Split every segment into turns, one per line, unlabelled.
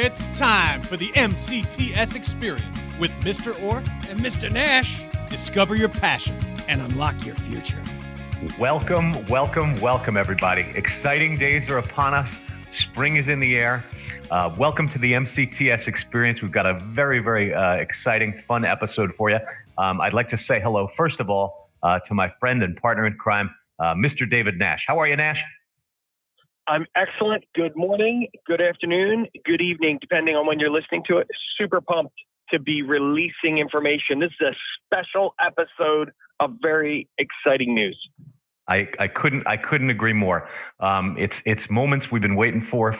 It's time for the MCTS experience with Mr. Orfe and Mr. Nash. Discover your passion and unlock your future.
Welcome, everybody. Exciting days are upon us. Spring is in the air. Welcome to the MCTS experience. We've got a very, very exciting, fun episode for you. I'd like to say hello, first of all, to my friend and partner in crime, Mr. David Nash. How are you, Nash?
I'm excellent. Good morning, good afternoon, good evening, depending on when you're listening to it. Super pumped to be releasing information. This is a special episode of very exciting news.
I couldn't agree more. It's moments we've been waiting for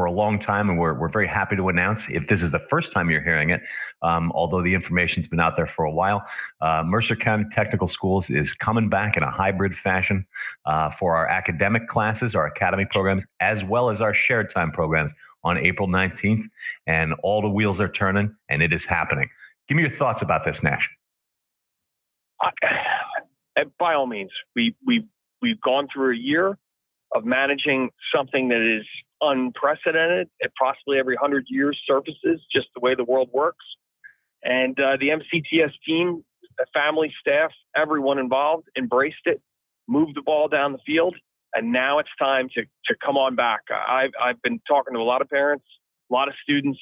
a long time, and we're very happy to announce, if this is the first time you're hearing it, although the information's been out there for a while, Mercer County Technical Schools is coming back in a hybrid fashion for our academic classes, our academy programs, as well as our shared time programs on April 19th, and all the wheels are turning, and it is happening. Give me your thoughts about this, Nash.
By all means, we've gone through a year of managing something that is unprecedented. It possibly every 100 years surfaces, just the way the world works. And the MCTS team, the family, staff, everyone involved embraced it, moved the ball down the field, and now it's time to come on back. I've been talking to a lot of parents, a lot of students.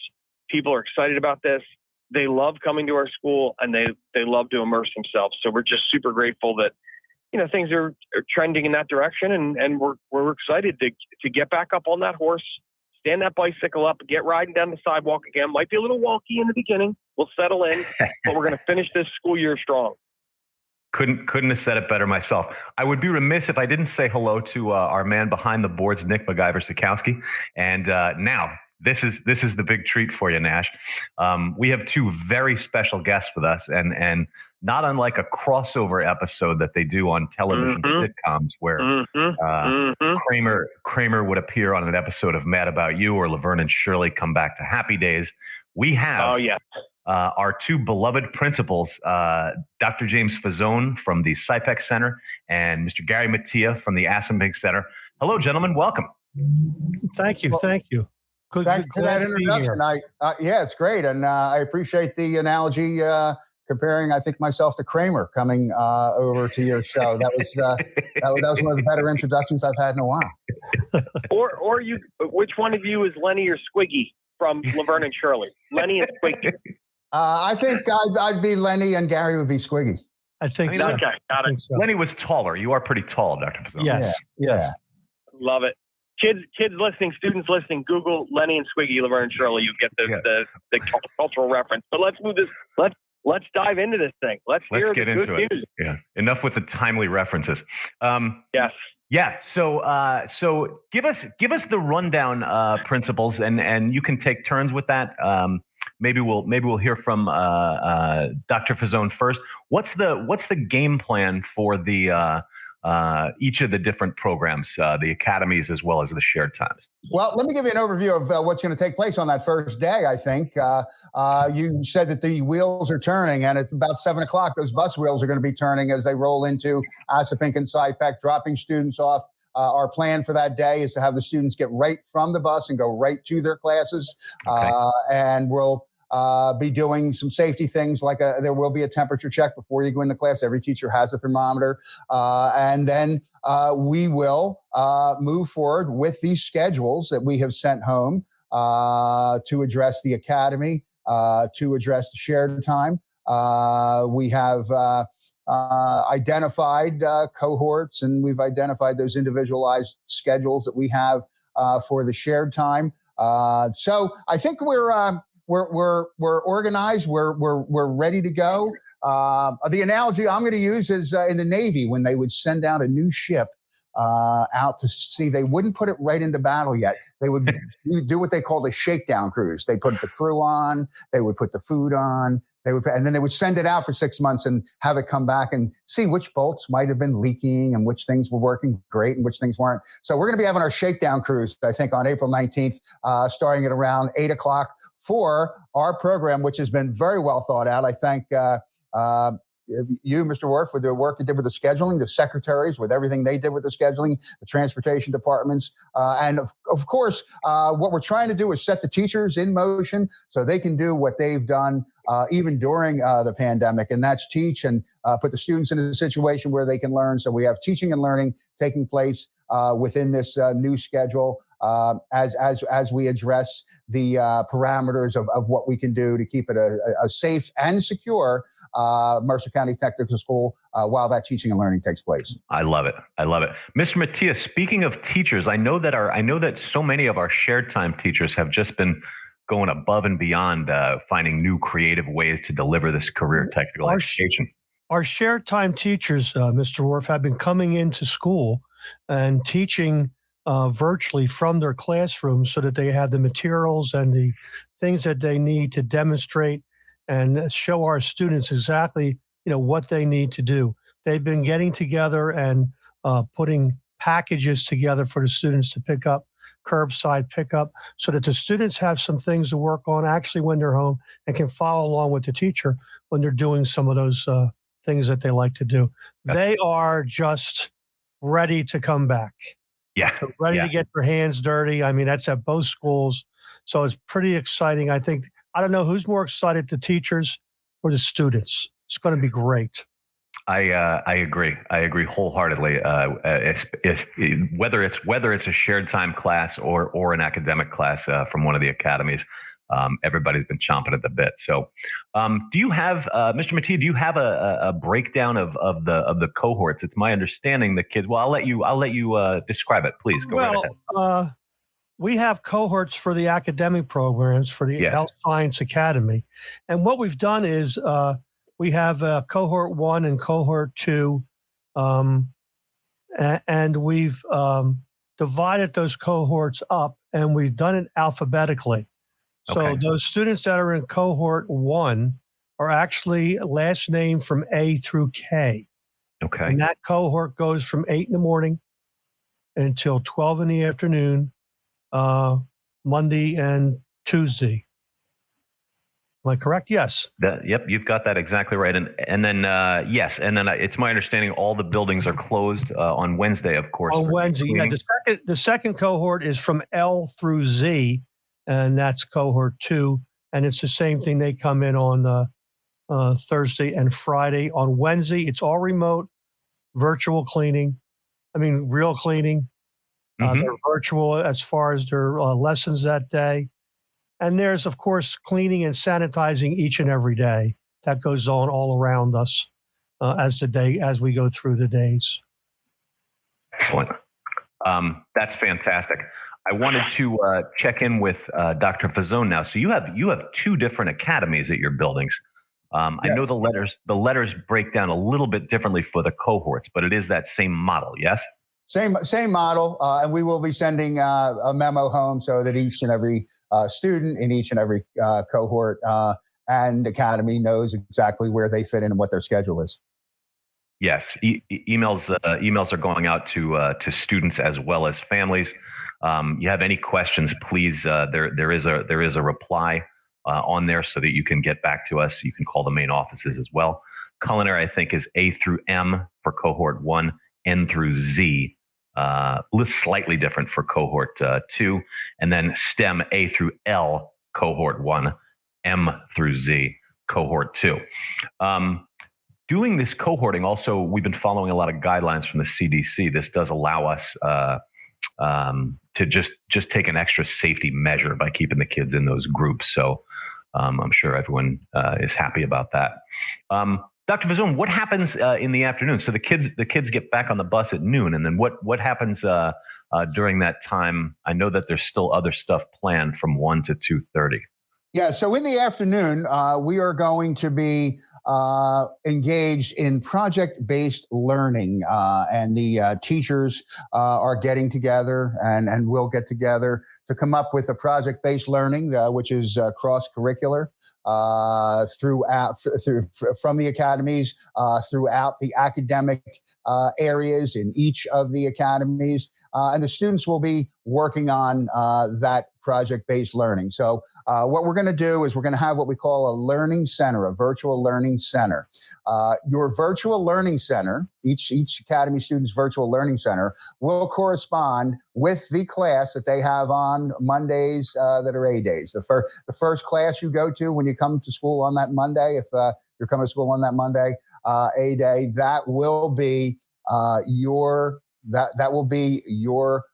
People are excited about this. They love coming to our school, and they love to immerse themselves. So we're just super grateful that, things are trending in that direction, and we're excited to get back up on that horse, stand that bicycle up, get riding down the sidewalk again. Might be a little wonky in the beginning. We'll settle in, but we're going to finish this school year strong.
Couldn't have said it better myself. I would be remiss if I didn't say hello to our man behind the boards, Nick MacGyver-Sikowski, and now. This is the big treat for you, Nash. We have two very special guests with us, and not unlike a crossover episode that they do on television sitcoms, where Kramer would appear on an episode of Mad About You, or Laverne and Shirley come back to Happy Days. We have our two beloved principals, Dr. James Fazzone from the SIPEC Center and Mr. Gary Mattia from the Assenbank Center. Hello, gentlemen. Welcome.
Thank you.
Thanks for that introduction. Yeah, it's great. And I appreciate the analogy comparing, I think, myself to Kramer coming over to your show. That was one of the better introductions I've had in a while.
Or you, which one of you is Lenny or Squiggy from Laverne and Shirley? Lenny and Squiggy.
I think I'd be Lenny and Gary would be Squiggy.
I think so.
Okay, got it.
So.
Lenny was taller. You are pretty tall, Dr. Fazzone.
Yes.
Love it. Kids listening, students listening, Google Lenny and Squiggy, Laverne and Shirley. You get the cultural reference. But let's move this. Let's dive into this thing. Let's hear the good news.
Yeah. Enough with the timely references.
Yes.
Yeah. So give us the rundown, principals, and you can take turns with that. Maybe we'll hear from Dr. Fazzone first. What's the game plan for the each of the different programs, the academies as well as the shared times?
Well, let me give you an overview of what's going to take place on that first day. I think you said that the wheels are turning, and it's about 7 o'clock. Those bus wheels are going to be turning as they roll into Assenbank and SIPEC, dropping students off. Our plan for that day is to have the students get right from the bus and go right to their classes. Okay. And we'll be doing some safety things, like there will be a temperature check before you go into class. Every teacher has a thermometer. And then we will move forward with these schedules that we have sent home to address the academy, to address the shared time. We have identified cohorts, and we've identified those individualized schedules that we have for the shared time. So I think we're organized. We're ready to go. The analogy I'm going to use is in the Navy, when they would send out a new ship out to sea, they wouldn't put it right into battle yet. They would do what they call the shakedown cruise. They put the crew on, they would put the food on, and then they would send it out for 6 months and have it come back and see which bolts might have been leaking and which things were working great and which things weren't. So we're going to be having our shakedown cruise, I think, on April 19th, starting at around 8 o'clock for our program, which has been very well thought out. I thank you, Mr. Orfe, with the work you did with the scheduling, the secretaries with everything they did with the scheduling, the transportation departments. And of course, what we're trying to do is set the teachers in motion so they can do what they've done even during the pandemic, and that's teach and put the students in a situation where they can learn. So we have teaching and learning taking place within this new schedule as we address the parameters of what we can do to keep it a safe and secure Mercer County Technical School while that teaching and learning takes place.
I love it. I love it. Mr. Mattia, speaking of teachers, I know that so many of our shared time teachers have just been going above and beyond finding new creative ways to deliver this career technical education.
Our shared time teachers, Mr. Orfe, have been coming into school and teaching virtually from their classrooms so that they have the materials and the things that they need to demonstrate and show our students exactly, what they need to do. They've been getting together and putting packages together for the students to pick up, curbside pickup, so that the students have some things to work on actually when they're home and can follow along with the teacher when they're doing some of those things that they like to do. They are just ready to come back.
Yeah.
They're ready to get their hands dirty. I mean, that's at both schools. So it's pretty exciting. I don't know who's more excited, the teachers or the students. It's going to be great.
I agree. I agree wholeheartedly. Whether it's a shared time class or an academic class from one of the academies, everybody's been chomping at the bit. So, do you have, Mr. Mattia? Do you have a breakdown of the cohorts? It's my understanding the kids. Well, I'll let you describe it, please. Go right ahead.
We have cohorts for the academic programs for the Health Science Academy, and what we've done is we have cohort 1 and cohort 2, and we've divided those cohorts up, and we've done it alphabetically. So those students that are in cohort 1 are actually last name from A through K. Okay. And that cohort goes from 8 in the morning until 12 in the afternoon, Monday and Tuesday. Am I correct? Yes.
Yep, you've got that exactly right. And then it's my understanding all the buildings are closed on Wednesday, of course.
On Wednesday, the second cohort is from L through Z, and that's cohort 2. And it's the same thing. They come in on Thursday and Friday. On Wednesday, it's all remote, virtual cleaning. I mean, real cleaning. They're virtual as far as their lessons that day. And there's, of course, cleaning and sanitizing each and every day. That goes on all around us as we go through the days.
Excellent. That's fantastic. I wanted to check in with Dr. Fazzone now. So you have 2 different academies at your buildings. I know the letters break down a little bit differently for the cohorts, but it is that same model, yes?
Same model, and we will be sending a memo home so that each and every student in each and every cohort and academy knows exactly where they fit in and what their schedule is.
Yes, emails are going out to students as well as families. You have any questions, please? There is a reply on there so that you can get back to us. You can call the main offices as well. Culinary, I think, is A through M for cohort 1, N through Z. Slightly different for cohort 2, and then STEM A through L, cohort 1, M through Z, cohort 2. Doing this cohorting, also, we've been following a lot of guidelines from the CDC. This does allow us to just take an extra safety measure by keeping the kids in those groups. So I'm sure everyone is happy about that. Dr. Fazzone, what happens in the afternoon? So the kids get back on the bus at noon, and then what happens during that time? I know that there's still other stuff planned from 1 to 2:30.
Yeah, so in the afternoon, we are going to be engaged in project-based learning, and the teachers are getting together and will get together to come up with a project-based learning, which is cross-curricular. From the academies throughout the academic areas in each of the academies. And the students will be working on that project-based learning. So what we're going to do is we're going to have what we call a learning center, a virtual learning center. Your virtual learning center, each Academy student's virtual learning center, will correspond with the class that they have on Mondays that are A days. The first class you go to when you come to school on that Monday, if you're coming to school on that Monday, A day, that will be your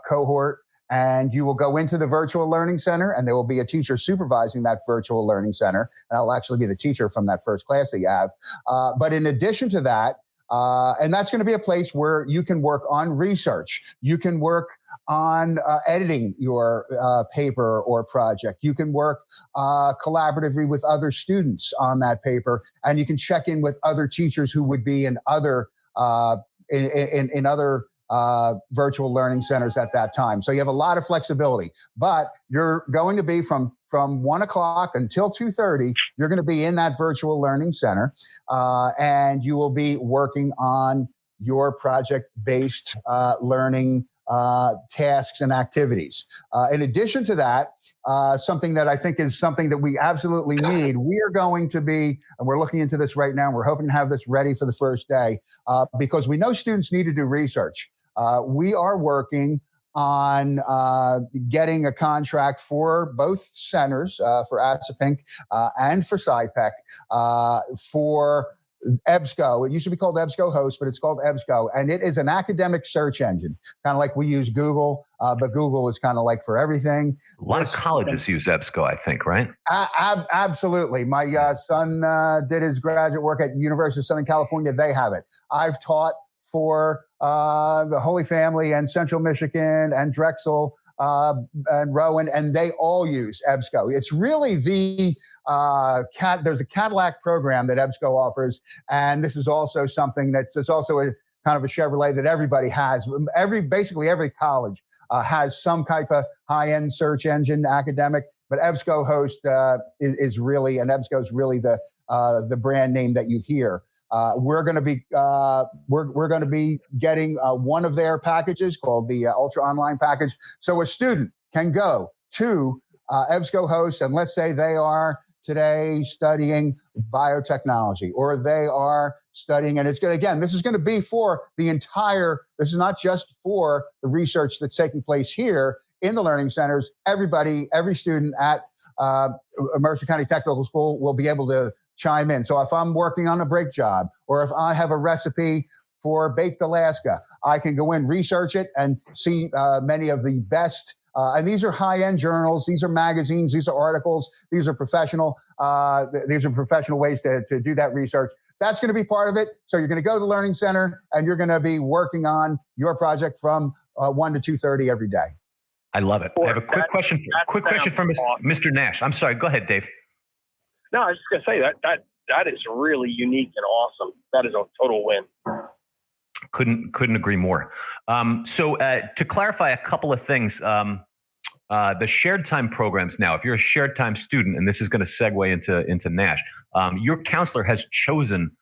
cohort, and you will go into the virtual learning center, and there will be a teacher supervising that virtual learning center, and I'll actually be the teacher from that first class that you have. But in addition to that, and that's going to be a place where you can work on research. You can work on editing your paper or project. You can work collaboratively with other students on that paper, and you can check in with other teachers who would be in other in other virtual learning centers at that time. So you have a lot of flexibility, but you're going to be from 1 o'clock until 2:30, you're going to be in that virtual learning center, and you will be working on your project-based learning tasks and activities. In addition to that, something that I think is something that we absolutely need, we are going to be, and we're looking into this right now, and we're hoping to have this ready for the first day, because we know students need to do research. We are working on getting a contract for both centers, for ASAPINC and for SciPec, for EBSCO. It used to be called EBSCO Host, but it's called EBSCO, and it is an academic search engine, kind of like we use Google, but Google is kind of like for everything.
A lot of colleges use EBSCO, I think, right?
Absolutely. My son did his graduate work at University of Southern California. They have it. I've taught for the Holy Family and Central Michigan and Drexel and Rowan, and they all use EBSCO. It's really there's a Cadillac program that EBSCO offers, and this is also something it's also a kind of a Chevrolet that everybody has. Basically every college has some type of high-end search engine academic, but EBSCO Host is really, and EBSCO is really the brand name that you hear. We're going to be getting one of their packages called the Ultra Online package. So a student can go to EBSCO Host, and let's say they are today studying biotechnology, or they are studying, and it's going to, again, this is going to be for the entire, this is not just for the research that's taking place here in the learning centers. Everybody, every student at Mercer County Technical School will be able to chime in. So if I'm working on a brake job, or if I have a recipe for Baked Alaska, I can go in, research it, and see many of the best. And these are high-end journals. These are magazines. These are articles. These are professional. These are professional ways to do that research. That's going to be part of it. So you're going to go to the Learning Center, and you're going to be working on your project from 1 to 2:30 every day.
I love it. I have a quick question. Quick question from Mr. Nash. I'm sorry. Go ahead, Dave.
No, I was just going to say that is really unique and awesome. That is a total win.
Couldn't agree more. So to clarify a couple of things, the shared time programs now, if you're a shared time student, and this is going to segue into Nash, your counselor has chosen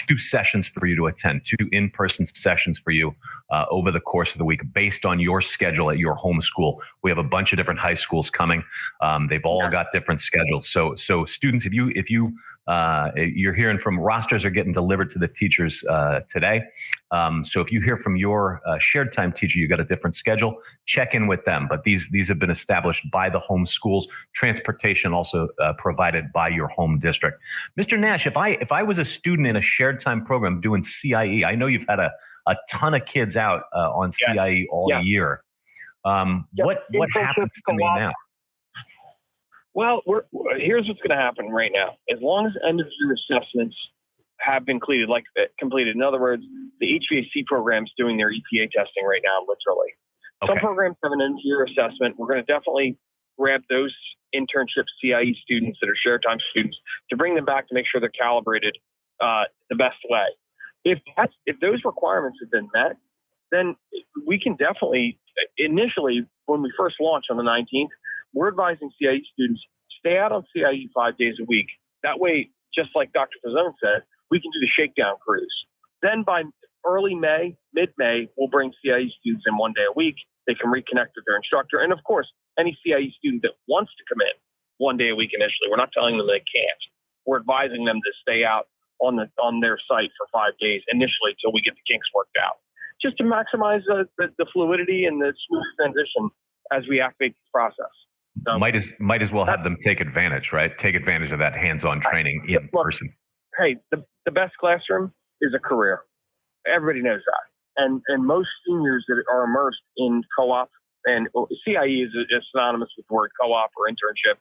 2 sessions for you to attend, 2 in-person sessions for you over the course of the week based on your schedule at your home school. We have a bunch of different high schools coming. They've all got different schedules. So students, if you're hearing from, rosters are getting delivered to the teachers today. So if you hear from your shared time teacher, you got a different schedule, check in with them. But these have been established by the home schools. Transportation also provided by your home district. Mr. Nash, if I was a student in a shared time program doing CIE, I know you've had a ton of kids out on CIE all year. What happens to me now?
Well, here's what's going to happen right now. As long as end-of-year assessments have been completed. In other words, the HVAC program's doing their EPA testing right now, literally. Okay. Some programs have an end-of-year assessment. We're going to definitely grab those internship CIE students that are shared time students to bring them back to make sure they're calibrated the best way. If those requirements have been met, then we can definitely, initially, when we first launch on the 19th, we're advising CIE students, stay out on CIE 5 days a week. That way, just like Dr. Fazzone said, we can do the shakedown cruise. Then by early May, mid-May, we'll bring CIE students in 1 day a week. They can reconnect with their instructor. And of course, any CIE student that wants to come in 1 day a week initially, we're not telling them they can't. We're advising them to stay out on their site for 5 days initially till we get the kinks worked out, just to maximize the fluidity and the smooth transition as we activate this process. So,
might as well have them take advantage, right? Take advantage of that hands-on training in person.
Hey, the best classroom is a career. Everybody knows that. And most seniors that are immersed in co-op, and CIE is synonymous with the word co-op or internship.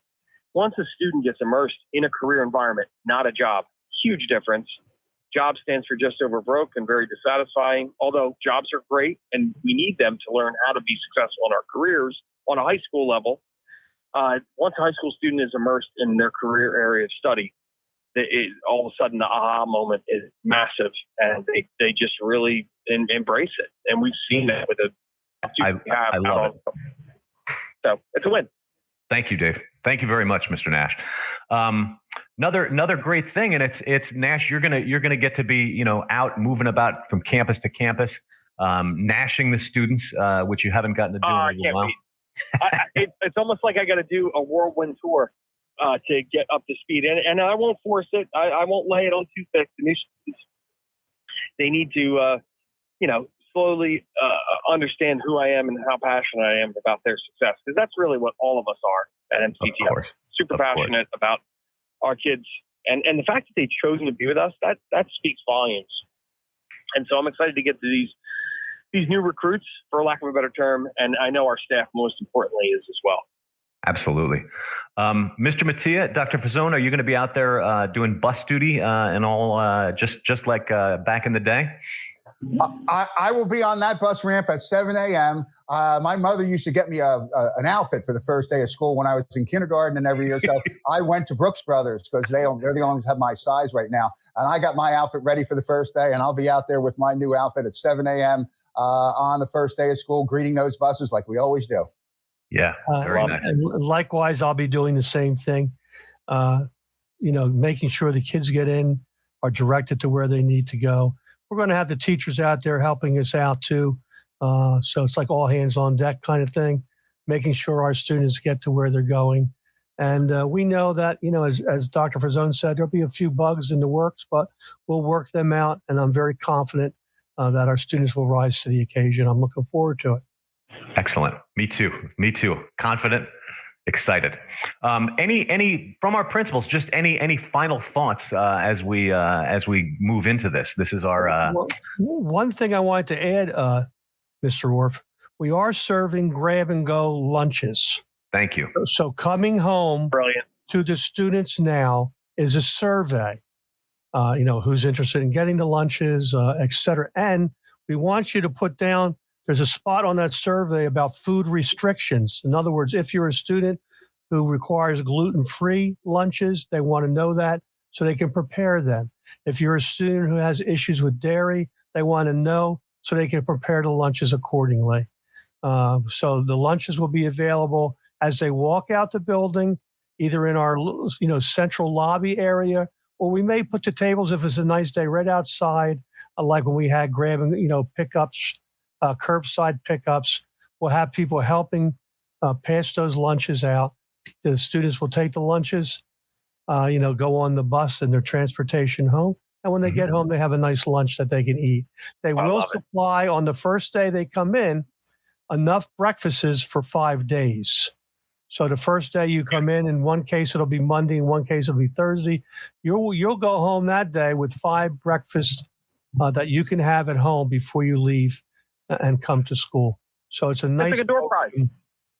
Once a student gets immersed in a career environment, not a job, huge difference. Job stands for just over broke and very dissatisfying, although jobs are great and we need them to learn how to be successful in our careers on a high school level. Once a high school student is immersed in their career area of study, all of a sudden the aha moment is massive, and they just really embrace it. And we've seen that with
I love it.
So it's a win.
Thank you, Dave. Thank you very much, Mr. Nash. Another great thing, and it's Nash. You're gonna get to be out moving about from campus to campus, nashing the students, which you haven't gotten to do in a while.
It's almost like I got to do a whirlwind tour to get up to speed, and I won't force it. I won't lay it on too thick. The new students, they need to slowly understand who I am and how passionate I am about their success, because that's really what all of us are at MCTS. Super passionate about our kids, and the fact that they've chosen to be with us, that speaks volumes. And so I'm excited to get to these new recruits, for lack of a better term, and I know our staff, most importantly, is as well.
Absolutely. Mr. Mattia, Dr. Fazzone, are you going to be out there doing bus duty and all, just like back in the day?
I will be on that bus ramp at 7 a.m. My mother used to get me an outfit for the first day of school when I was in kindergarten and every year. So I went to Brooks Brothers because they're the only ones that have my size right now. And I got my outfit ready for the first day, and I'll be out there with my new outfit at 7 a.m. On the first day of school, greeting those buses like we always do.
Yeah, very nice.
And likewise, I'll be doing the same thing. Making sure the kids get in, are directed to where they need to go. We're going to have the teachers out there helping us out too. So it's like all hands on deck kind of thing, making sure our students get to where they're going. And we know that, as Dr. Fazzone said, there'll be a few bugs in the works, but we'll work them out. And I'm very confident that our students will rise to the occasion. I'm looking forward to it.
Excellent. Me too. Confident, excited. Any from our principals, just any final thoughts as we move into this? This is our
one thing I wanted to add, Mr. Orfe. We are serving grab and go lunches.
Thank you.
So coming home
Brilliant.
To the students now is a survey. Who's interested in getting the lunches, et cetera. And we want you to put down, there's a spot on that survey about food restrictions. In other words, if you're a student who requires gluten-free lunches, they want to know that so they can prepare them. If you're a student who has issues with dairy, they want to know so they can prepare the lunches accordingly. So the lunches will be available as they walk out the building, either in our central lobby area, or we may put the tables, if it's a nice day, right outside, like when we had pickups, curbside pickups. We'll have people helping pass those lunches out. The students will take the lunches, go on the bus and their transportation home. And when they get home, they have a nice lunch that they can eat. They will supply on the first day they come in enough breakfasts for 5 days. So the first day you come in one case it'll be Monday, in one case it'll be Thursday. You'll go home that day with 5 breakfasts that you can have at home before you leave and come to school. So it's a nice.
It's like a door prize.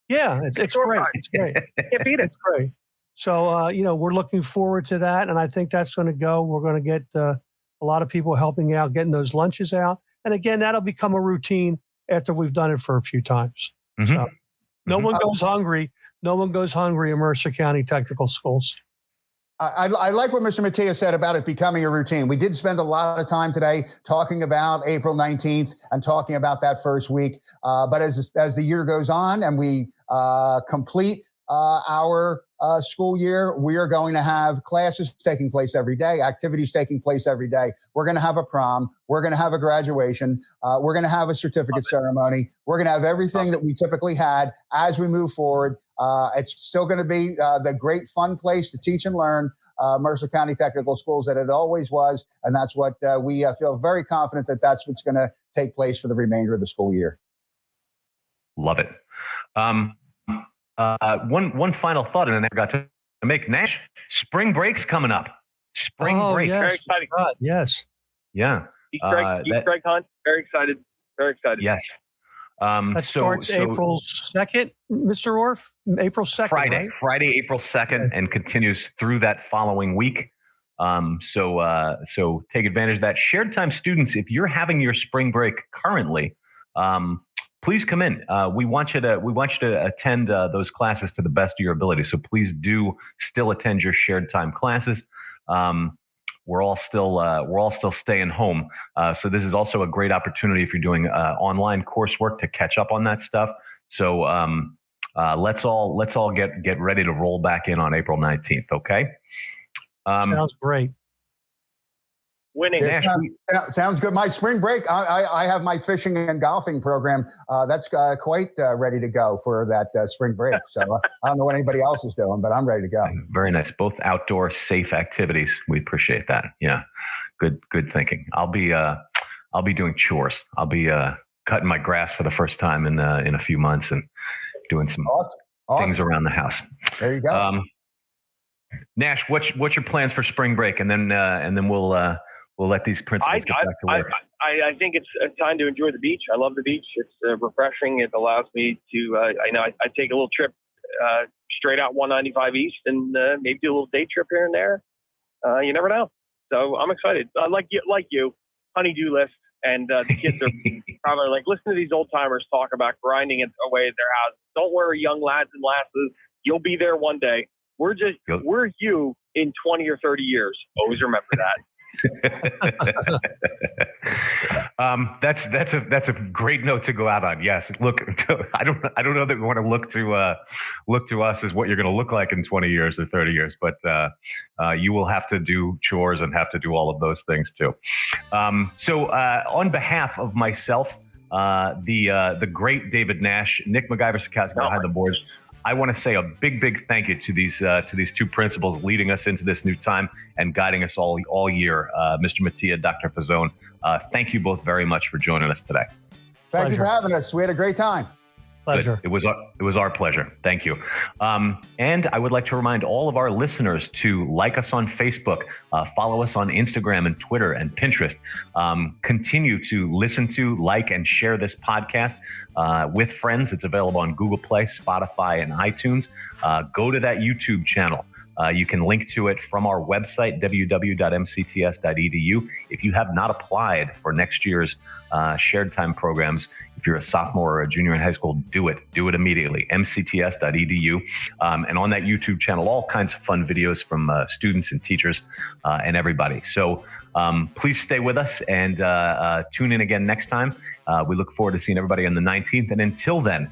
Yeah, it's great. It's great.
Can't beat it.
It's great. So we're looking forward to that, and I think that's going to go. We're going to get a lot of people helping out, getting those lunches out, and again, that'll become a routine after we've done it for a few times.
Mm-hmm.
So, no one goes hungry. No one goes hungry in Mercer County Technical Schools.
I like what Mr. Mattia said about it becoming a routine. We did spend a lot of time today talking about April 19th and talking about that first week. But as the year goes on and we complete our school year, we are going to have classes taking place every day, activities taking place every day. We're going to have a prom. We're going to have a graduation. We're going to have a certificate ceremony. We're going to have everything that we typically had as we move forward. It's still going to be the great fun place to teach and learn, Mercer County Technical Schools, that it always was. And that's what we feel very confident that that's what's going to take place for the remainder of the school year.
Love it. One final thought, and then I forgot to make. Nash, spring break's coming up. Spring break.
Yes.
Very exciting.
Yes.
Yeah.
Greg Hunt. Very excited. Very excited.
Yes.
That starts April 2nd, Mr. Orfe? April 2nd,
Friday,
right?
Friday, April 2nd, and continues through that following week. So take advantage of that. Shared time students, if you're having your spring break currently, please come in. We want you to attend those classes to the best of your ability. So please do still attend your shared time classes. We're all still staying home. So this is also a great opportunity if you're doing online coursework to catch up on that stuff. So let's all get ready to roll back in on April 19th. Okay.
Sounds great.
Winning.
Sounds good. My spring break, I have my fishing and golfing program. That's quite ready to go for that spring break. So I don't know what anybody else is doing, but I'm ready to go.
Very nice. Both outdoor, safe activities. We appreciate that. Yeah. Good thinking. I'll be doing chores. I'll be cutting my grass for the first time in a few months and doing some
awesome
things around the house.
There you go.
Nash, what's your plans for spring break? And then we'll let these principals get back to work.
I think it's a time to enjoy the beach. I love the beach. It's refreshing. It allows me to, I take a little trip straight out 195 East and maybe do a little day trip here and there. You never know. So I'm excited. Like you, honey-do list. And the kids are probably like, listen to these old timers talk about grinding it away at their house. Don't worry, young lads and lasses. You'll be there one day. We're you in 20 or 30 years. Always remember that.
That's a great note to go out on. Yes, look, I don't know that we want to look to us as what you're going to look like in 20 years or 30 years, but you will have to do chores and have to do all of those things too. So on behalf of myself, the great David Nash, Nick MacGyver-Sikowski behind the boards, I want to say a big thank you to these two principals leading us into this new time and guiding us all year, Mr. Mattia, Dr. Fazzone. Thank you both very much for joining us today.
Thank you for having us. We had a great time.
Pleasure.
It was our pleasure. Thank you. And I would like to remind all of our listeners to like us on Facebook, follow us on Instagram and Twitter and Pinterest. Continue to listen to, like, and share this podcast with friends. It's available on Google Play, Spotify, and iTunes. Go to that YouTube channel. You can link to it from our website, www.mcts.edu. If you have not applied for next year's shared time programs, if you're a sophomore or a junior in high school, do it immediately, mcts.edu. And on that YouTube channel, all kinds of fun videos from students and teachers and everybody. So please stay with us and tune in again next time. We look forward to seeing everybody on the 19th. And until then,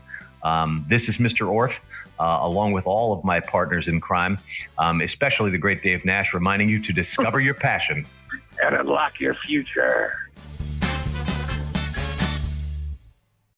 this is Mr. Orfe, along with all of my partners in crime, especially the great Dave Nash, reminding you to discover your passion
and unlock your future.